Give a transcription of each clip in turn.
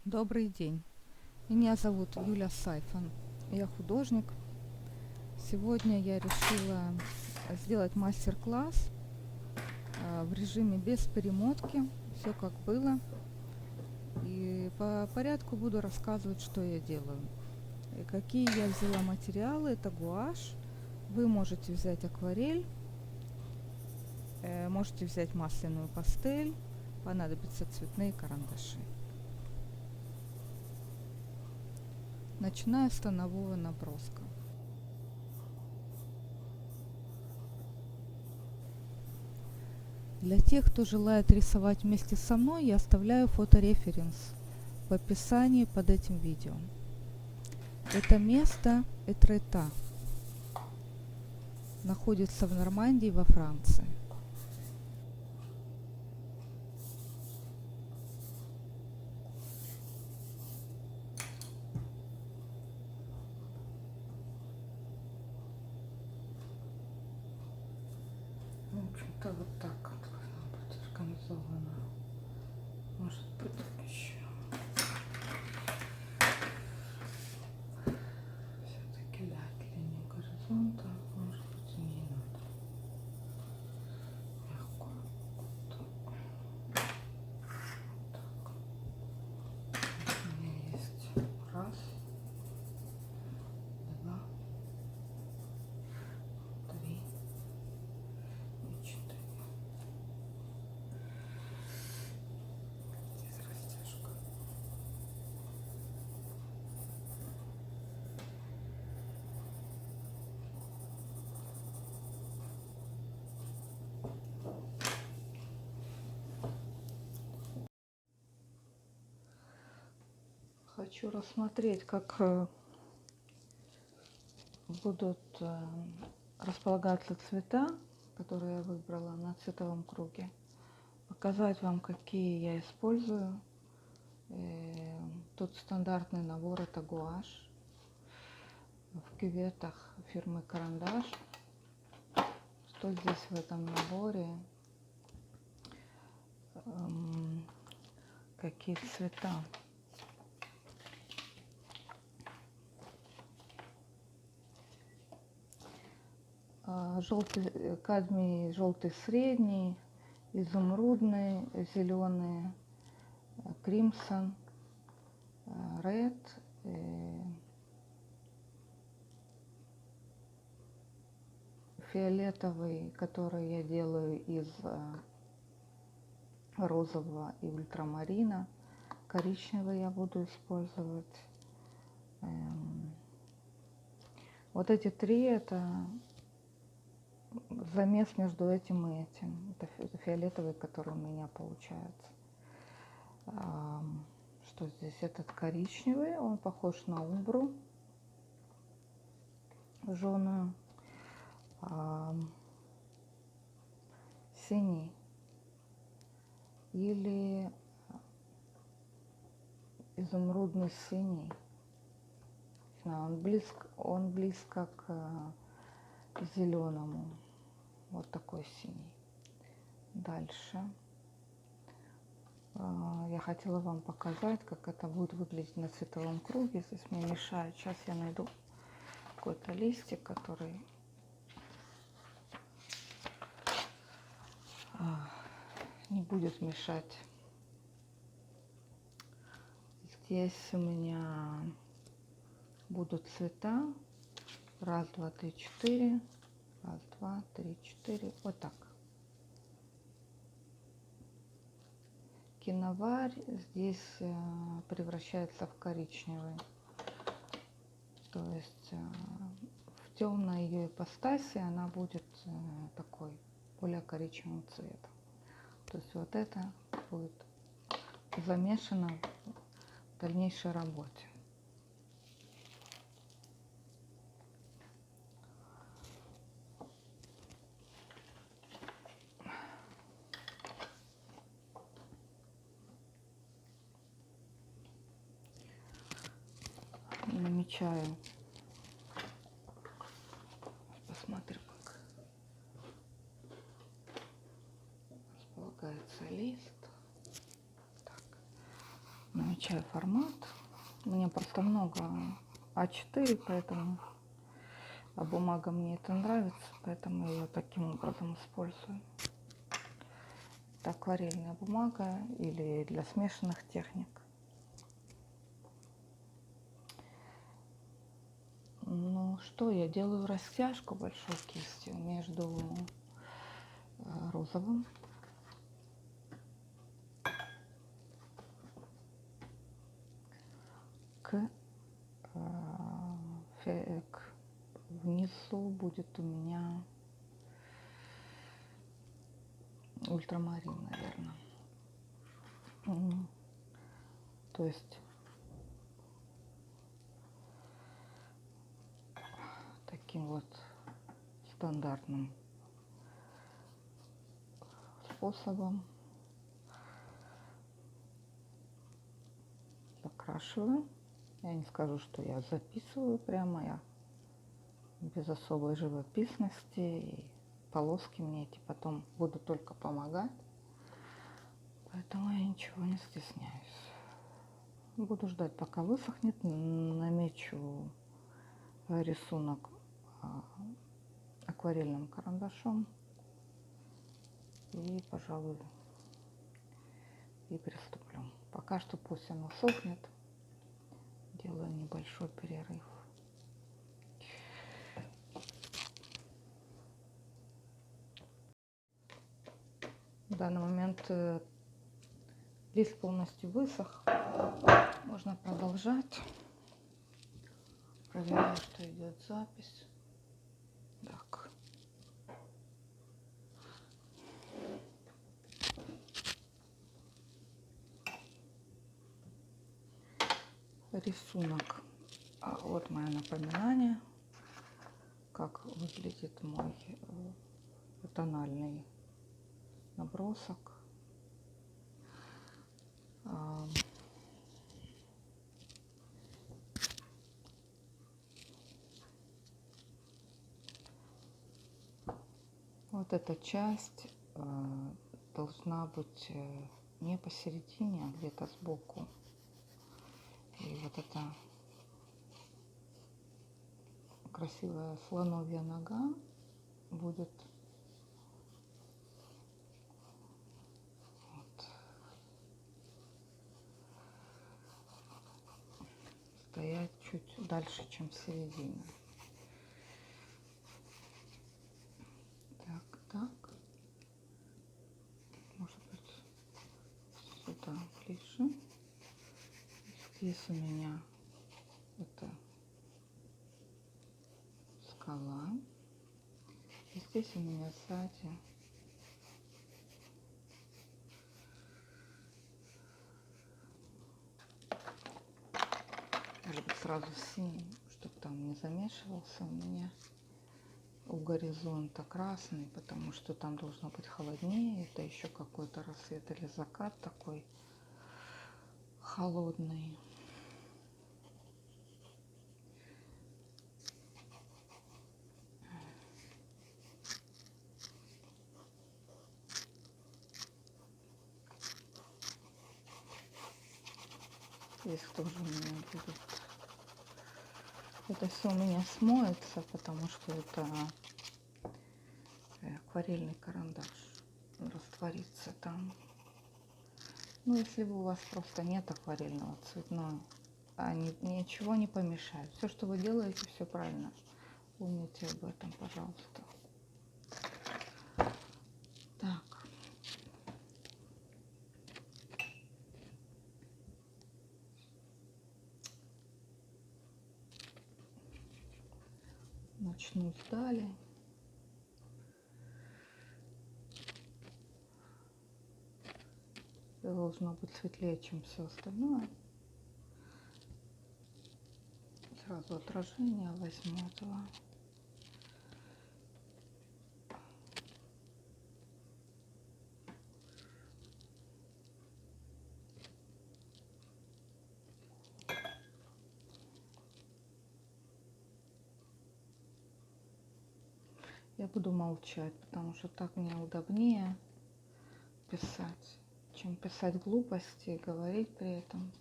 Добрый день. Меня зовут Юля Сайфан. Я художник. Сегодня я решила сделать мастер-класс в режиме без перемотки. Все как было. И по порядку буду рассказывать, что я делаю. И какие я взяла материалы. Это гуашь. Вы можете взять акварель. Можете взять масляную пастель. Понадобятся цветные карандаши. Начинаю с тонового наброска. Для тех, кто желает рисовать вместе со мной, я оставляю фотореференс в описании под этим видео. Это место Этрета находится в Нормандии во Франции. В общем-то, вот так вот должно быть организовано. Может быть, еще. Все-таки да, линию горизонта, может быть, и не надо. Легко. Вот так. У меня есть раз, два, три и четыре. Здесь растяжка. Хочу рассмотреть, как будут располагаться цвета, которые я выбрала на цветовом круге. Показать вам, какие я использую. Тут стандартный набор, это гуашь в кюветах фирмы Карандаш. Что здесь в этом наборе? Какие цвета? Желтый, кадмий, желтый средний, изумрудный, зеленый, кримсон, ред, фиолетовый, который я делаю из розового и ультрамарина, коричневый я буду использовать. Вот эти три — это замес между этим и этим. Это фиолетовый, который у меня получается. Что здесь? Этот коричневый, он похож на умбру жженую. Синий или изумрудный синий. Он близко к зеленому. Вот такой синий. Дальше я хотела вам показать, как это будет выглядеть на цветовом круге. Здесь мне мешает. Сейчас я найду какой-то листик, который не будет мешать. Здесь у меня будут цвета. Раз, два, три, четыре. Раз, два, три, четыре. Вот так. Киноварь здесь превращается в коричневый. То есть в темной ее ипостаси она будет такой более коричневым цветом. То есть вот это будет замешано в дальнейшей работе. Намечаю. Посмотрим, как располагается лист. Так. Отмечаю формат. Мне просто много А4, поэтому бумага мне это нравится, поэтому я ее таким образом использую. Это акварельная бумага или для смешанных техник. Ну что, я делаю растяжку большой кистью между розовым к внизу будет у меня ультрамарин, наверное. То есть таким вот стандартным способом закрашиваю. Я не скажу, что я записываю прямо, я без особой живописности, и полоски мне эти потом будут только помогать, поэтому я ничего не стесняюсь. Буду ждать, пока высохнет, намечу рисунок акварельным карандашом и, пожалуй, и приступлю. Пока что пусть оно сохнет, делаю небольшой перерыв. В данный момент лист полностью высох, можно продолжать. Проверяю, что идет запись. Так. Рисунок. Вот мое напоминание, как выглядит мой тональный набросок. Вот эта часть должна быть не посередине, а где-то сбоку. И вот эта красивая слоновья нога будет вот стоять чуть дальше, чем середина. Так, может быть, сюда ближе. Здесь у меня это скала. И здесь у меня сзади может быть сразу синий, чтобы там не замешивался у меня у горизонта красный, потому что там должно быть холоднее. Это еще какой-то рассвет или закат такой холодный. Здесь тоже у меня будет. Это все у меня смоется, потому что это акварельный карандаш. Растворится там. Ну, если у вас просто нет акварельного цветного, ничего не помешает. Все, что вы делаете, все правильно. Помните об этом, пожалуйста. Так. Начну сдали. Это должно быть светлее, чем все остальное. Сразу отражение возьму этого. Я буду молчать, потому что так мне удобнее писать, чем писать глупости и говорить при этом.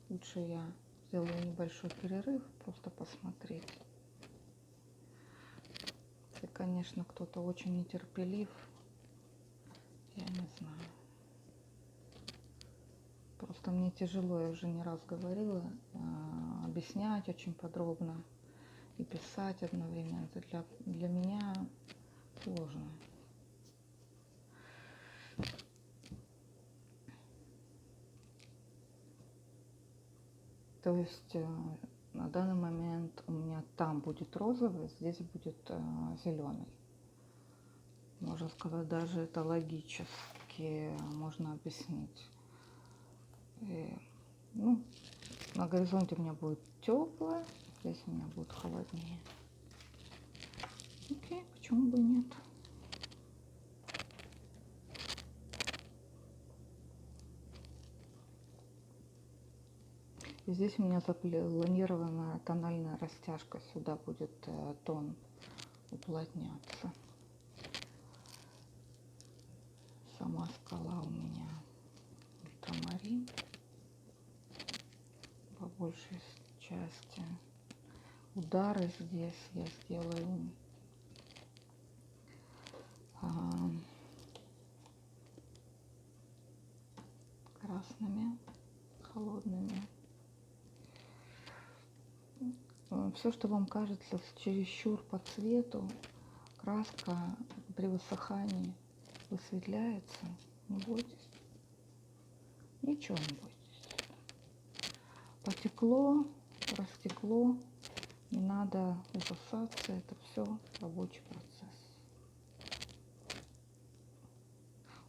лучше я сделаю небольшой перерыв, просто посмотреть. Если, конечно, кто-то очень нетерпелив, я не знаю. Просто мне тяжело, я уже не раз говорила, объяснять очень подробно и писать одновременно. Это для меня сложно. То есть на данный момент у меня там будет розовый, здесь будет зеленый. Можно сказать, даже это логически можно объяснить. И, ну, на горизонте у меня будет теплое, здесь у меня будет холоднее. Окей, почему бы и нет? И здесь у меня запланирована тональная растяжка, сюда будет тон уплотняться. Сама скала у меня ультрамарин по большей части. Удары здесь я сделаю красными, холодными. Все, что вам кажется чересчур по цвету, краска при высыхании высветляется. Не бойтесь. Ничего не бойтесь. Потекло, растекло. Не надо ужасаться. Это все рабочий процесс.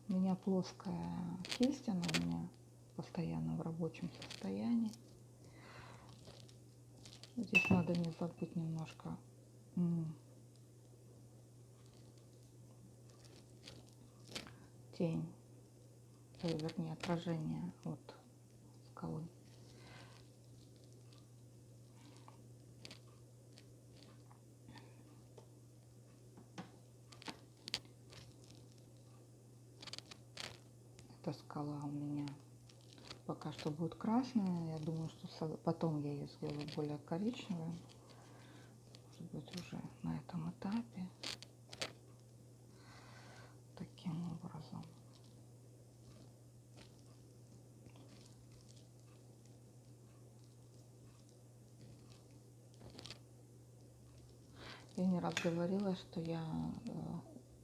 У меня плоская кисть, она у меня постоянно в рабочем состоянии. Здесь надо не забыть немножко тень, вернее отражение от скалы. Эта скала у меня пока что будет красная. Я думаю, что потом я ее сделаю более коричневой. Может быть, уже на этом этапе. Таким образом. Я не раз говорила, что я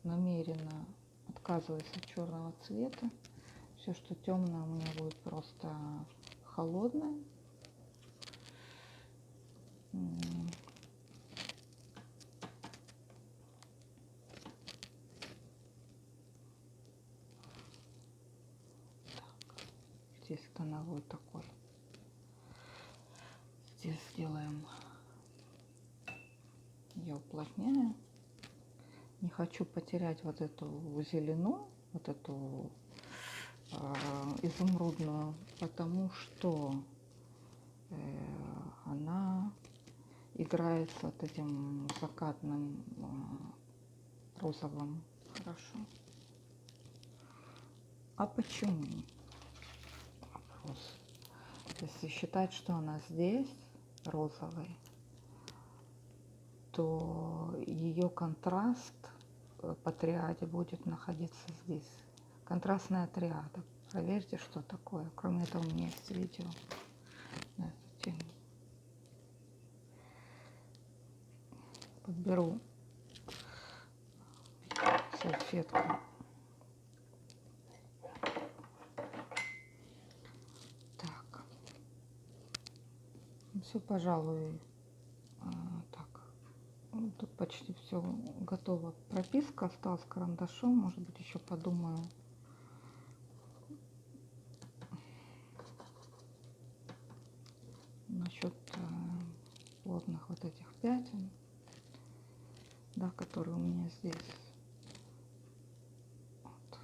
намеренно отказываюсь от черного цвета. Все, что темное, у меня будет просто холодное. Здесь тоновой такой. Здесь сделаем, я уплотняю. Не хочу потерять вот эту зеленую, вот эту изумрудную, потому что она играет с вот этим закатным розовым. Хорошо. А почему? Вопрос. Если считать, что она здесь розовый, то ее контраст по триаде будет находиться здесь. Контрастная триада. Проверьте, что такое. Кроме этого, у меня есть видео на эту тему. Подберу салфетку. Так. Все, пожалуй, так. Тут почти все готово. Прописка осталась карандашом. Может быть, еще подумаю. Насчет плотных вот этих пятен, да, которые у меня здесь. Вот.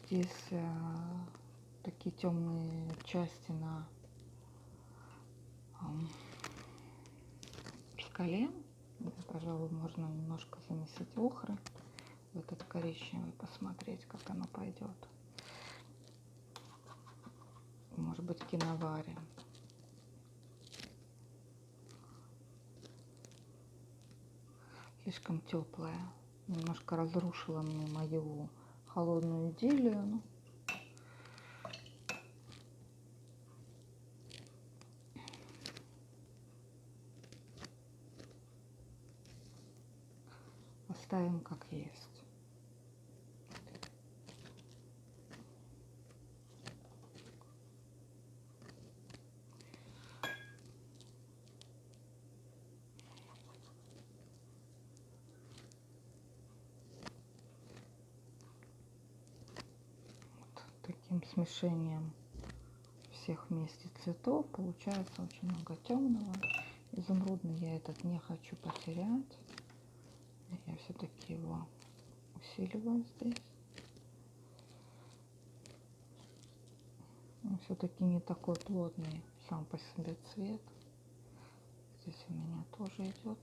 Здесь такие темные части на скале. Пожалуй, можно немножко замесить охры. в этот коричневый, посмотреть, как оно пойдет. Может быть, киноваре. Слишком теплая. Немножко разрушила мне мою холодную идиллию. Ну, оставим как есть. Вот таким смешением всех вместе цветов получается очень много темного. Изумрудный я этот не хочу потерять. Я все-таки его усиливаю здесь. Он все-таки не такой плотный сам по себе цвет. Здесь у меня тоже идет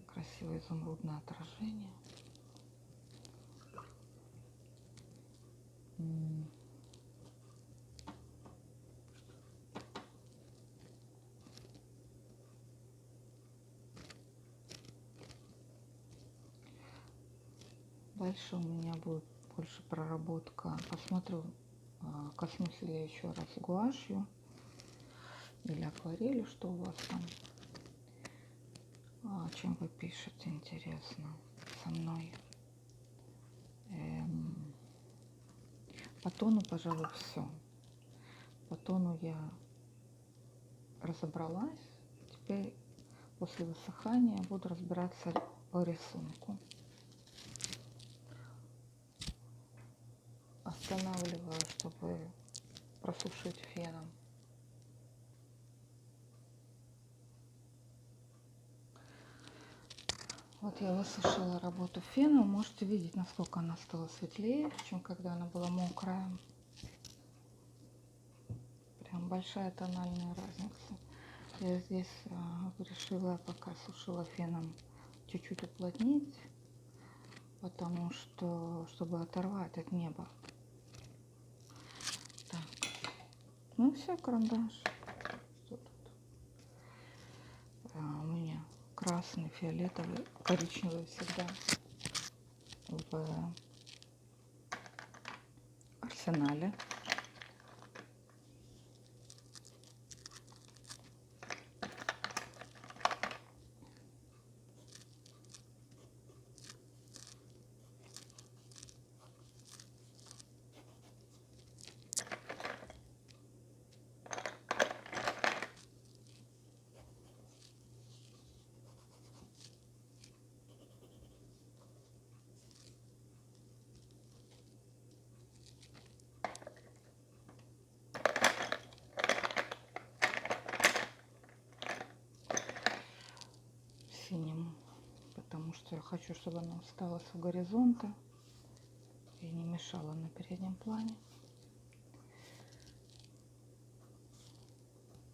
красивое изумрудное отражение. Дальше у меня будет больше проработка. Посмотрю, коснусь ли я еще раз гуашью или акварелью, что у вас там, о чем вы пишете, интересно, со мной. По тону, пожалуй, все. По тону я разобралась. Теперь после высыхания буду разбираться по рисунку. Останавливаю, чтобы просушить феном. Вот я высушила работу феном. Можете видеть, насколько она стала светлее, чем когда она была мокрая. Прям большая тональная разница. Я здесь решила, пока сушила феном, чуть-чуть уплотнить, потому что, чтобы оторвать от неба. Так. Ну все, карандаш. Что тут? У меня красный, фиолетовый, коричневый всегда в арсенале. Синим, потому что я хочу, чтобы она осталась у горизонта и не мешала на переднем плане.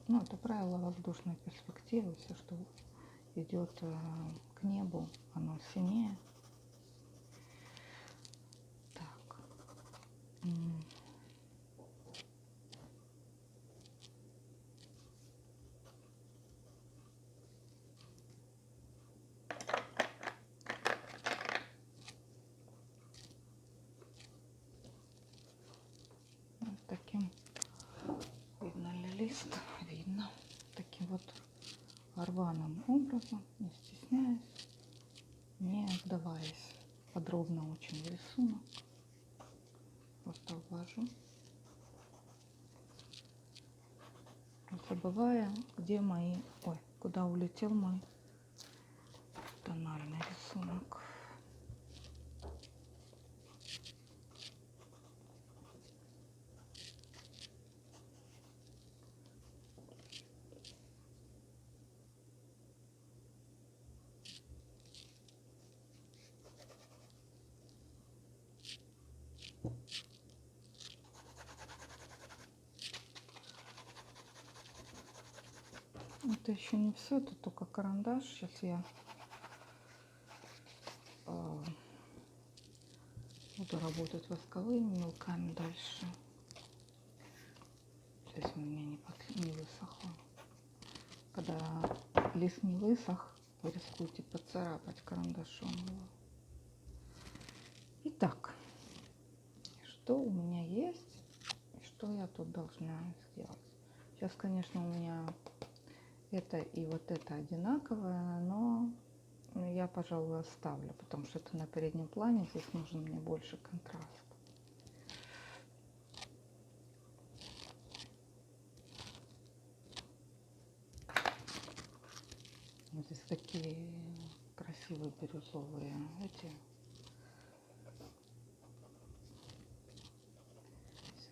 Ну, это правило воздушной перспективы. Все, что идет к небу, оно синее. Так. Вот таким, видно ли лист? Видно. Таким вот рваным образом, не стесняясь, не вдаваясь подробно очень в рисунок. Просто ввожу, забывая, где мои, куда улетел мой тональный рисунок. Это еще не все, это только карандаш. Сейчас я буду работать восковыми мелками дальше. Здесь у меня не высохло. Когда лист не высох, вы рискуете поцарапать карандашом его. Итак, что у меня есть и что я тут должна сделать? Сейчас, конечно, у меня это и вот это одинаковое, но я, пожалуй, оставлю, потому что это на переднем плане, здесь нужен мне больше контраст. Вот здесь такие красивые бирюзовые эти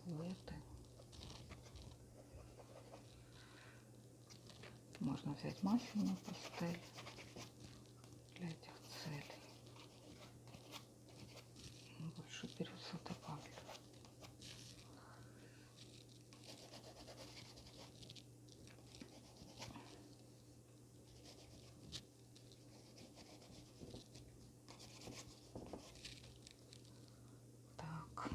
силуэты. Можно взять масляную пастель для этих целей. Больше бирюзы добавлю. Так.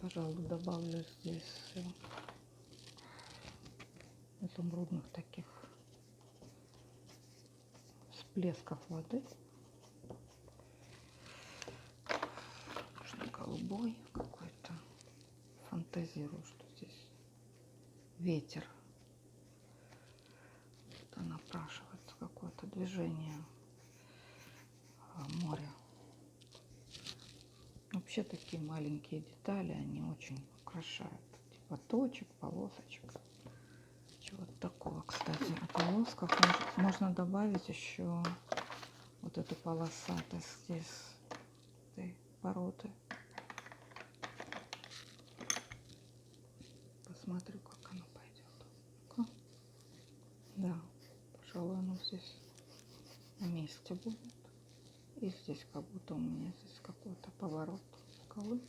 Пожалуй, добавлю здесь изумрудных таких всплесков воды. Что голубой какой-то. Фантазирую, что здесь ветер. Это напрашивается какое-то движение моря. Вообще такие маленькие детали, они очень украшают. Типа точек, полосочек. Чего-то такого. Кстати, о полосках можно добавить еще вот эту полосатость здесь, этой породы. Посмотрю, как оно пойдет. Да, пожалуй, оно здесь на месте будет. И здесь как будто у меня здесь какой-то поворот скалы.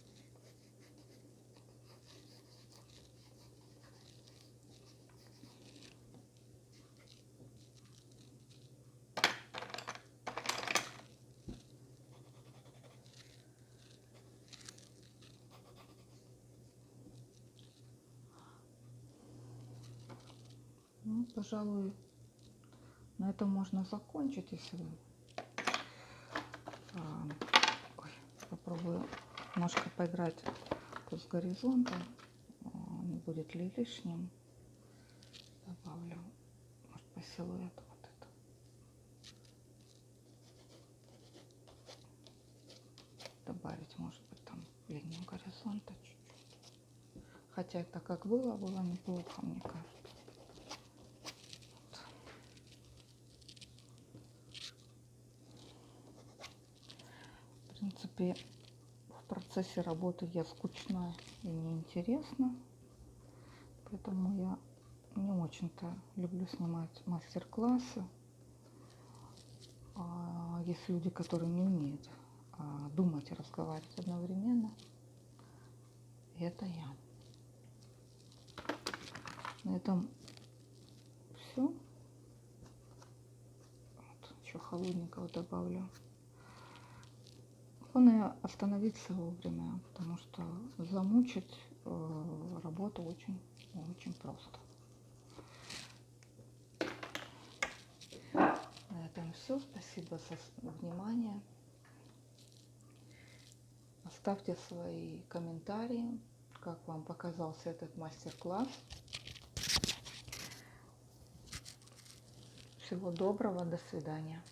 Ну, пожалуй, на этом можно закончить, если вы попробую немножко поиграть тут с горизонтом, не будет ли лишним. Добавлю, может, по силуэту вот это. Добавить, может быть, там линию горизонта чуть-чуть. Хотя это как было неплохо, мне кажется. В принципе, в процессе работы я скучна и неинтересна, поэтому я не очень-то люблю снимать мастер-классы. Есть люди, которые не умеют думать и разговаривать одновременно. И это я. На этом все. Вот, еще холодненького добавлю. Главное остановиться вовремя, потому что замучить работу очень просто. На этом все. Спасибо за внимание. Оставьте свои комментарии, как вам показался этот мастер-класс. Всего доброго, до свидания.